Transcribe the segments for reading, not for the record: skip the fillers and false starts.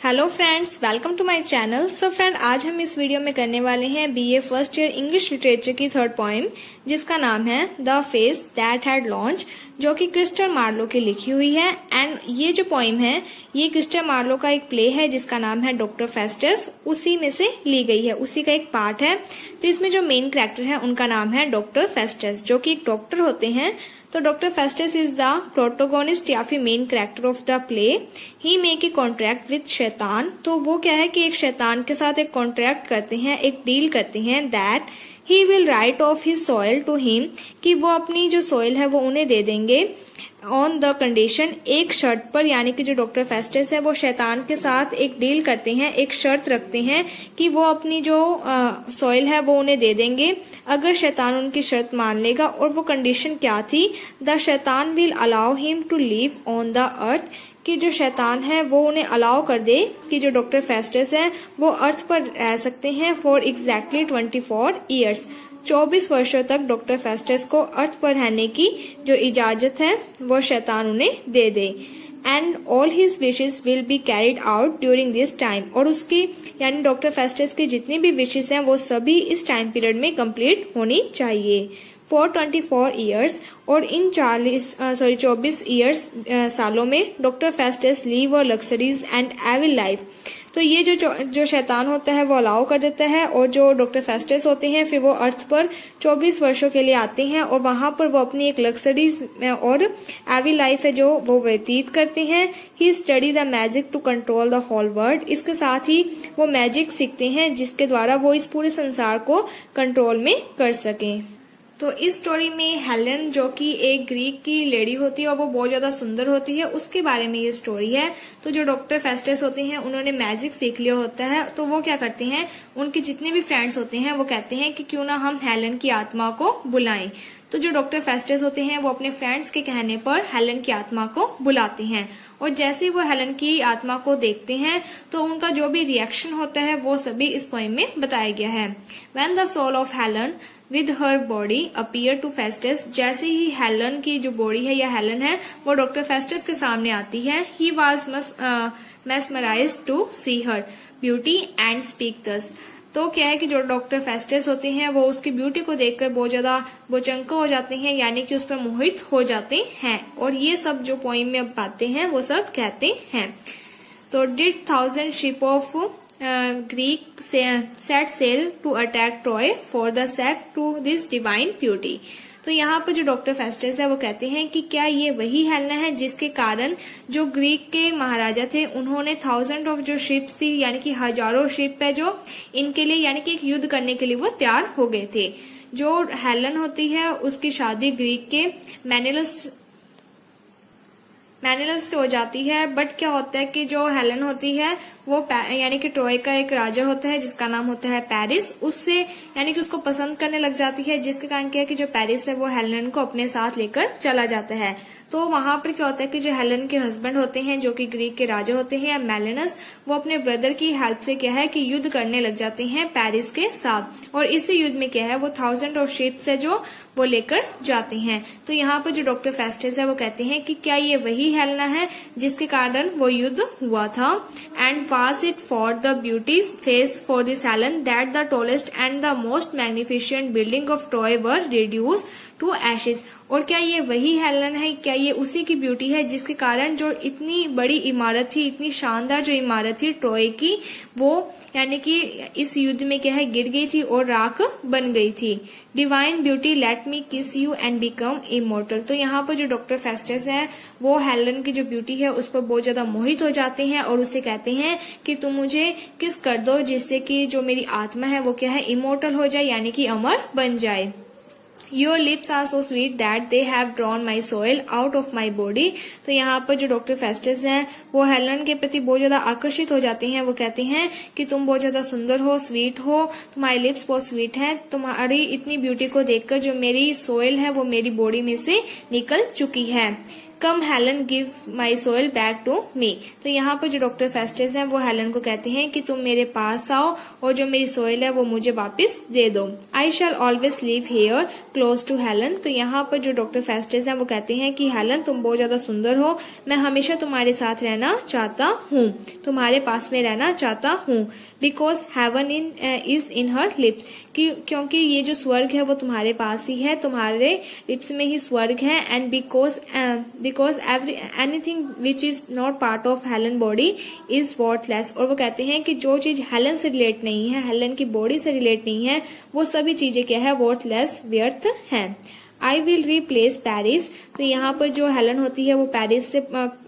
Hello friends, welcome to my channel. So friend, आज हम इस वीडियो में करने वाले हैं BA first year English literature की थर्ड पोएम, जिसका नाम है the face that had launch, जो कि क्रिस्टल मार्लो की लिखी हुई है। एंड ये जो पोएम है, ये क्रिस्टल मार्लो का एक प्ले है जिसका नाम है डॉक्टर फेस्टस, उसी में से ली गई है, उसी का एक पार्ट है। तो इसमें जो मेन कैरेक्टर है उनका नाम है डॉक्टर फेस्टस, जो कि एक डॉक्टर होते हैं। तो doctor Festus is the protagonist या फिर main character of the play. He make a contract with शैतान। तो वो क्या है कि एक शैतान के साथ एक कॉन्ट्रैक्ट करते हैं, एक डील करते हैं, that he will write off his soul to him, कि वो अपनी जो सॉइल है वो उन्हें दे देंगे ऑन द कंडीशन, एक शर्त पर। यानी कि जो डॉक्टर फेस्टस है वो शैतान के साथ एक डील करते हैं, एक शर्त रखते हैं कि वो अपनी जो सॉइल है वो उन्हें दे देंगे अगर शैतान उनकी शर्त मान लेगा। और वो कंडीशन क्या थी? द शैतान will allow him to live on the earth, कि जो शैतान है वो उन्हें अलाउ कर दे कि जो डॉक्टर फेस्टस है वो अर्थ पर रह सकते हैं फॉर एग्जैक्टली 24 ईयर्स। 24 वर्षों तक डॉक्टर फेस्टस को अर्थ पर रहने की जो इजाजत है वो शैतान उन्हें दे दे। And all his wishes will be carried out during this time, और उसकी यानी डॉक्टर फेस्टस की जितनी भी विशेस हैं वो सभी इस टाइम पीरियड में कंप्लीट होनी चाहिए फॉर 24 ईयर्स। और इन 24 ईयर्स सालों में doctor Faustus live a luxuries and evil life. तो ये जो शैतान होता है वो अलाउ कर देता है, और जो डॉक्टर फेस्टस होते हैं फिर वो अर्थ पर 24 वर्षों के लिए आते हैं, और वहां पर वो अपनी एक लग्जरीज और एविल लाइफ है जो वो व्यतीत करते हैं। He study the magic to control the whole world. इसके साथ ही वो मैजिक सीखते हैं जिसके द्वारा वो इस पूरे संसार को कंट्रोल में कर सकें। तो इस स्टोरी में हेलेन, जो कि एक ग्रीक की लेडी होती है और वो बहुत ज्यादा सुंदर होती है, उसके बारे में ये स्टोरी है। तो जो डॉक्टर फेस्टस होते हैं उन्होंने मैजिक सीख लिया होता है, तो वो क्या करते हैं, उनके जितने भी फ्रेंड्स होते हैं वो कहते हैं कि क्यों ना हम हेलेन की आत्मा को बुलाएं। तो जो डॉक्टर फेस्टस होते हैं वो अपने फ्रेंड्स के कहने पर हेलेन की आत्मा को बुलाते हैं, और जैसे ही वो हेलेन की आत्मा को देखते हैं तो उनका जो भी रिएक्शन होता है वो सभी इस पोएम में बताया गया है। When the soul of Helen with her body appear to Faustus, जैसे ही हेलेन की जो बॉडी है या हेलेन है वो डॉक्टर फेस्टस के सामने आती है, he was mesmerized to see her beauty and speak thus. तो क्या है कि जो डॉक्टर फेस्टस होते हैं वो उसकी ब्यूटी को देखकर बहुत ज्यादा बोचंका हो जाते हैं, यानी कि उस पर मोहित हो जाते हैं, और ये सब जो पोइम में अब बातें हैं वो सब कहते हैं। तो did 1000 ship of Greek set sail to attack Troy for the sake to this divine beauty. तो यहाँ पर जो डॉक्टर फेस्टस है वो कहते हैं कि क्या ये वही हेलेन है जिसके कारण जो ग्रीक के महाराजा थे उन्होंने 1000 ऑफ जो शिप्स थी, यानी कि हजारों शिप है जो इनके लिए यानी कि एक युद्ध करने के लिए वो तैयार हो गए थे। जो हेलेन होती है उसकी शादी ग्रीक के मेनेलस से हो जाती है, बट क्या होता है कि जो हेलेन होती है वो यानी कि ट्रॉय का एक राजा होता है जिसका नाम होता है पेरिस, उससे यानी कि उसको पसंद करने लग जाती है, जिसके कारण क्या है कि जो पेरिस है वो हेलेन को अपने साथ लेकर चला जाता है। तो वहां पर क्या होता है कि जो हेलेन के हस्बैंड होते हैं जो कि ग्रीक के राजा होते हैं या मेलेनस, वो अपने ब्रदर की हेल्प से क्या है कि युद्ध करने लग जाते हैं पेरिस के साथ, और इसी युद्ध में क्या है वो 1000 ऑफ शिप्स है जो वो लेकर जाते हैं। तो यहाँ पर जो डॉक्टर फेस्टस है वो कहते हैं कि क्या ये वही हेलेन है जिसके कारण वो युद्ध हुआ था। And was it for the beauty face for this Helen that the tallest and the most magnificent building of Troy were reduce to ashes. और क्या ये वही हेलेन है, क्या ये उसी की ब्यूटी है जिसके कारण जो इतनी बड़ी इमारत थी, इतनी शानदार जो इमारत थी ट्रॉय की, वो यानी कि इस युद्ध में क्या है गिर गई थी और राख बन गई थी। डिवाइन ब्यूटी लेट मी किस यू एंड बिकम इमोर्टल। तो यहाँ पर जो डॉक्टर फेस्टस है वो हेलेन की जो ब्यूटी है उस पर बहुत ज्यादा मोहित हो जाते हैं और उससे कहते हैं कि तुम मुझे किस कर दो जिससे कि जो मेरी आत्मा है वो क्या है इमोर्टल हो जाए, यानी कि अमर बन जाए। Your lips are so sweet that they have drawn my soul out of my body। तो यहाँ पर जो डॉक्टर फेस्टस हैं वो हेलेन के प्रति बहुत ज्यादा आकर्षित हो जाते हैं। वो कहते हैं कि तुम बहुत ज्यादा सुंदर हो, स्वीट हो, तुम्हारी लिप्स बहुत स्वीट हैं, तुम्हारी इतनी ब्यूटी को देखकर जो मेरी सोल है वो मेरी बॉडी में से निकल चुकी है। Come Helen give my soil back to me. तो यहाँ पर जो डॉक्टर फेस्टस है वो हेलन को कहते हैं कि तुम मेरे पास आओ और जो मेरी सोइल है वो मुझे वापस दे दो। I shall always live here close to Helen. तो यहाँ पर जो डॉक्टर फेस्टस है वो कहते हैं कि हेलन तुम बहुत ज्यादा सुंदर हो, मैं हमेशा तुम्हारे साथ रहना चाहता हूँ, तुम्हारे पास में रहना चाहता हूँ। Because heaven is in her lips, क्योंकि ये जो स्वर्ग है वो तुम्हारे पास ही है, तुम्हारे लिप्स में ही स्वर्ग है। And because anything which is not part of Helen body is worthless. और वो कहते हैं कि जो चीज हेलन से रिलेट नहीं है, हेलन की बॉडी से रिलेट नहीं है, वो सभी चीजें क्या है, वर्थलेस, व्यर्थ है। I will replace Paris. तो यहाँ पर जो हेलन होती है वो पेरिस से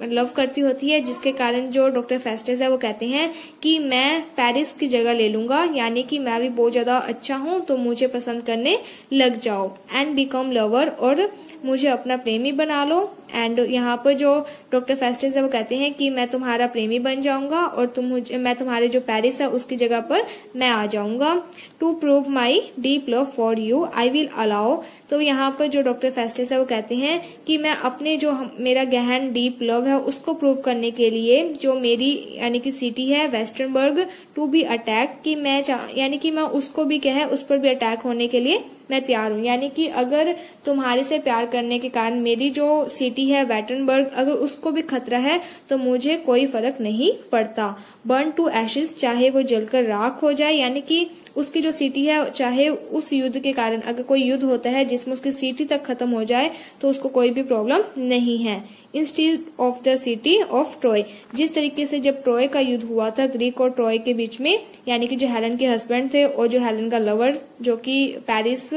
लव करती होती है, जिसके कारण जो डॉक्टर फेस्टस है वो कहते हैं कि मैं पेरिस की जगह ले लूंगा, यानी कि मैं भी बहुत ज्यादा अच्छा हूँ तो मुझे पसंद करने लग जाओ। एंड बिकम लवर, और मुझे अपना प्रेमी बना लो। एंड यहाँ पर जो डॉक्टर फेस्टस है वो कहते हैं कि मैं तुम्हारा प्रेमी बन जाऊंगा और मैं तुम्हारे जो पेरिस है उसकी जगह पर मैं आ जाऊंगा। To prove my deep love for you I will allow. तो यहाँ पर जो डॉक्टर फेस्टस है वो कहते हैं कि मैं अपने जो मेरा गहन डीप लव है उसको प्रूव करने के लिए जो मेरी यानी कि सिटी है वेस्टर्नबर्ग टू बी अटैक, कि मैं यानी कि मैं उसको भी क्या है, उस पर भी अटैक होने के लिए मैं तैयार हूँ। यानी कि अगर तुम्हारे से प्यार करने के कारण मेरी जो सिटी है वेस्टर्नबर्ग, अगर उसको भी खतरा है तो मुझे कोई फर्क नहीं पड़ता। बर्न टू एशेस, चाहे वो जलकर राख हो जाए, यानी कि उसकी जो सिटी है, चाहे उस युद्ध के कारण अगर कोई युद्ध होता है जिसमें उसकी सिटी तक खत्म हो जाए तो उसको कोई भी प्रॉब्लम नहीं है। Instead of the city of Troy, जिस तरीके से जब ट्रॉय का युद्ध हुआ था ग्रीक और ट्रॉय के बीच में, यानी कि जो हेलन के हस्बैंड थे और जो हेलन का लवर जो कि पेरिस,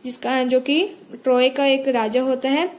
जिसका जो कि ट्रॉय का एक राजा होता है,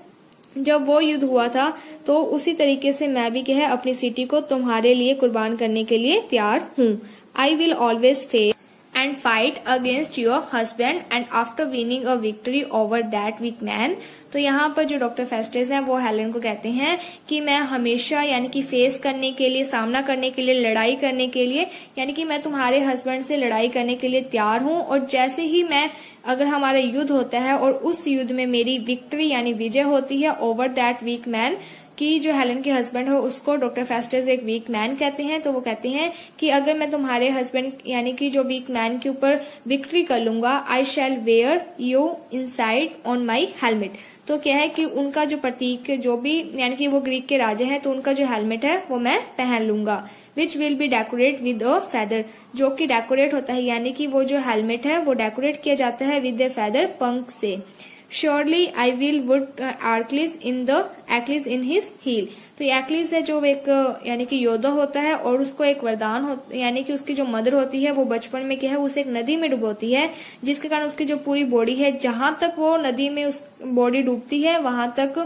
जब वो युद्ध हुआ था तो उसी तरीके से मैं भी क्या है अपनी सिटी को तुम्हारे लिए कुर्बान करने के लिए तैयार हूँ। I will always face and fight against your husband and after winning a victory over that weak man। तो यहाँ पर जो डॉक्टर फेस्टस हैं वो हेलन को कहते हैं कि मैं हमेशा यानी कि फेस करने के लिए, सामना करने के लिए, लड़ाई करने के लिए, यानी कि मैं तुम्हारे हस्बैंड से लड़ाई करने के लिए तैयार हूँ। और जैसे ही मैं, अगर हमारा युद्ध होता है और उस युद्ध में मेरी विक्ट्री यानी विजय होती है ओवर दैट वीक मैन, कि जो हेलन के हस्बैंड है उसको डॉक्टर फेस्टस एक वीक मैन कहते हैं, तो वो कहते हैं कि अगर मैं तुम्हारे हस्बैंड यानी कि जो वीक मैन के ऊपर विक्ट्री कर लूंगा, I shall wear you inside on my helmet. तो क्या है कि उनका जो प्रतीक जो भी, यानी कि वो ग्रीक के राजा हैं, तो उनका जो हेलमेट है वो मैं पहन लूंगा। Which will be decorate with a feather, जो कि डेकोरेट होता है, यानी कि वो जो हेलमेट है वो डेकोरेट किया जाता है विद ए फेदर, पंख से। Surely I will wound Achilles in his heel. तो एक्लिस है जो एक यानी कि योद्धा होता है और उसको एक वरदान यानी कि उसकी जो मदर होती है वो बचपन में क्या है, उसे एक नदी में डुबोती है, जिसके कारण उसकी जो पूरी बॉडी है, जहां तक वो नदी में उस बॉडी डूबती है वहां तक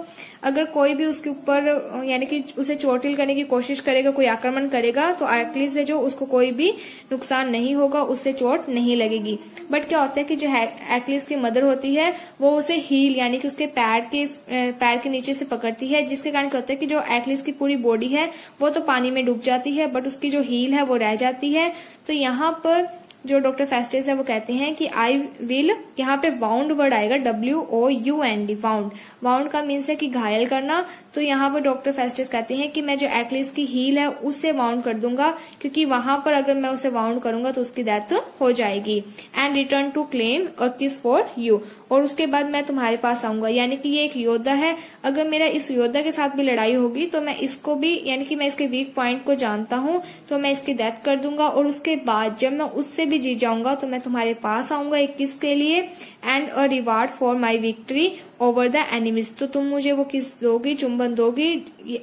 अगर कोई भी उसके ऊपर यानी कि उसे चोटिल करने की कोशिश करेगा, कोई आक्रमण करेगा, तो एक्लिस है जो उसको कोई भी नुकसान नहीं होगा, उससे चोट नहीं लगेगी। बट क्या होता है कि जो एक्लिस की मदर होती है वो उसे हील यानी कि उसके पैर के नीचे से पकड़ती है, जिसके कारण क्या होता है कि जो एक्लिस की पूरी बॉडी है वो तो पानी में डूब जाती है, बट उसकी जो हील है वो रह जाती है। तो यहाँ पर जो डॉक्टर फेस्टस है वो कहते हैं कि आई विल, यहाँ पे वाउंड वर्ड आएगा, WOUND, वाउंड। वाउंड का मीन्स है कि घायल करना। तो यहाँ पर डॉक्टर फेस्टस कहते हैं कि मैं जो एक्लिस की हील है उससे वाउंड कर दूंगा, क्योंकि वहां पर अगर मैं उसे वाउंड करूंगा तो उसकी डेथ हो जाएगी। And return to claim a kiss for you, और उसके बाद मैं तुम्हारे पास आऊंगा। यानी कि ये एक योद्धा है, अगर मेरा इस योद्धा के साथ भी लड़ाई होगी तो मैं इसको भी, यानी कि मैं इसके वीक पॉइंट को जानता हूँ, तो मैं इसकी डेथ कर दूंगा। और उसके बाद जब मैं उससे भी जीत जाऊंगा तो मैं तुम्हारे पास आऊंगा एक किस के लिए, and a reward for my victory over the enemies. तो तुम मुझे वो किस दोगी, चुंबन दोगी,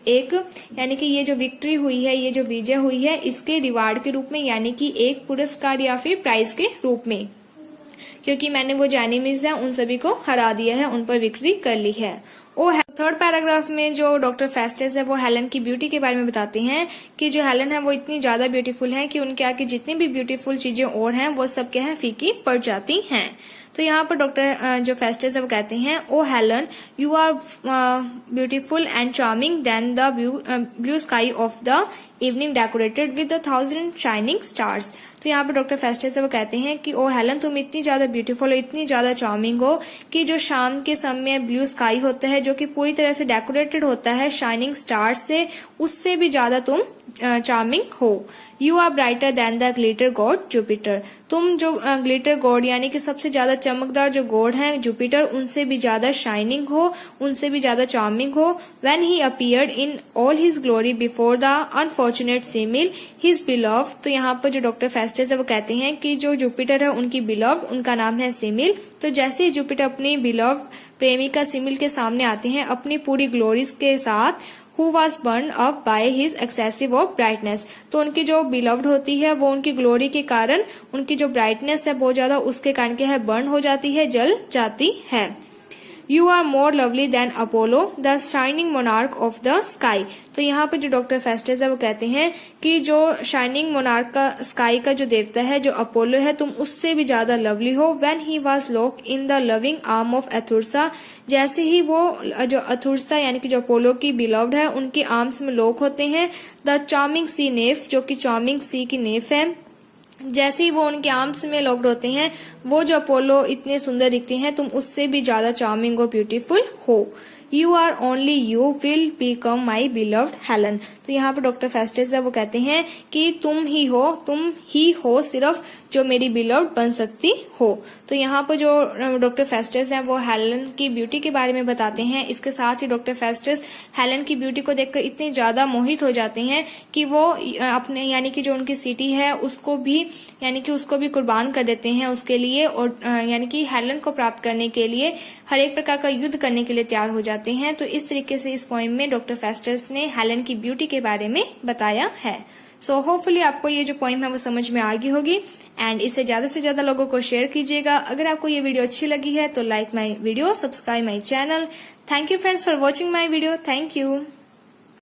एक यानी कि ये जो विक्ट्री हुई है, ये जो विजय हुई है, इसके रिवार्ड के रूप में, यानी कि एक पुरस्कार या फिर प्राइज के रूप में, क्योंकि मैंने वो जो एनिमीज है उन सभी को हरा दिया है, उन पर विक्ट्री कर ली है। थर्ड पैराग्राफ में जो डॉक्टर फेस्टस है वो हेलन की ब्यूटी के बारे में बताते हैं कि जो हेलन है वो इतनी ज्यादा ब्यूटीफुल है कि उनके आगे जितनी भी ब्यूटीफुल चीजें और हैं वो सब क्या है, फीकी पड़ जाती हैं। तो यहाँ पर डॉक्टर जो फेस्टस है वो कहते हैं, O Helen you are beautiful and charming then the blue sky of the evening decorated with 1000 shining stars. तो यहाँ पर डॉक्टर फेस्टस है वो कहते हैं कि ओ हेलन तुम इतनी ज्यादा ब्यूटीफुल हो, इतनी ज्यादा चार्मिंग हो कि जो शाम के समय ब्लू स्काई होता है जो कि पूरी तरह से डेकोरेटेड होता है शाइनिंग स्टार्स से, उससे भी ज्यादा तुम चार्मिंग हो। You are brighter than the glitter god Jupiter, तुम जो ग्लिटर गॉड यानी कि सबसे ज्यादा चमकदार जो गॉड है जुपिटर, उनसे भी ज्यादा शाइनिंग हो, उनसे भी ज्यादा चार्मिंग हो। When he appeared in all his glory before the unfortunate simile his beloved. तो यहाँ पर जो डॉक्टर फेस्टस है वो कहते हैं कि जो जुपिटर है उनकी बिलव्ड, उनका नाम है सिमिल। तो जैसे ही जुपिटर अपनी बिलव्ड प्रेमिका सिमिल के सामने आते हैं अपनी पूरी ग्लोरीज के साथ, who was burned up by his excessive of brightness, तो उनकी जो बिलव्ड होती है वो उनकी ग्लोरी के कारण, उनकी जो ब्राइटनेस है बहुत ज्यादा, उसके कारण क्या है, बर्न हो जाती है, जल जाती है। You are more lovely than Apollo the shining monarch of the sky. तो यहाँ पे जो डॉक्टर फेस्टस है वो कहते हैं कि जो शाइनिंग मोनार्क का स्काई का जो देवता है जो अपोलो है, तुम उससे भी ज्यादा लवली हो। When he was lock in the loving arm of एथुर्सा, जैसे ही वो जो अथुर्सा यानी कि जो अपोलो की बिलव्ड है उनके आर्म्स में लॉक होते हैं, द चार्मिंग सी नेफ, जो कि चार्मिंग सी की नेफ है, जैसे ही वो उनके आर्म्स में लॉक्ड होते हैं, वो जो अपोलो इतने सुंदर दिखते हैं, तुम उससे भी ज्यादा चार्मिंग और ब्यूटीफुल हो। You are only you will become my beloved Helen. तो यहाँ पर डॉक्टर फेस्टस है वो कहते हैं कि तुम ही हो सिर्फ जो मेरी बिलव्ड बन सकती हो। तो यहाँ पर जो डॉक्टर फेस्टस है वो हेलन की ब्यूटी के बारे में बताते हैं। इसके साथ ही डॉक्टर फेस्टस हेलन की ब्यूटी को देखकर इतने ज्यादा मोहित हो जाते हैं कि वो अपने यानी कि जो उनकी सिटी है उसको भी कुर्बान कर देते हैं उसके लिए, और यानी कि हेलन को प्राप्त करने के लिए हर एक प्रकार का युद्ध करने के लिए तैयार हो जाते हैं। तो इस तरीके से इस पोएम में डॉक्टर फेस्टस ने हेलन की ब्यूटी के बारे में बताया है। सो होपफुली आपको ये जो पोएम है वो समझ में आ गई होगी, एंड इसे ज्यादा से ज्यादा लोगों को शेयर कीजिएगा। अगर आपको ये वीडियो अच्छी लगी है तो like my video, subscribe my channel. Thank you friends for watching my video. Thank you.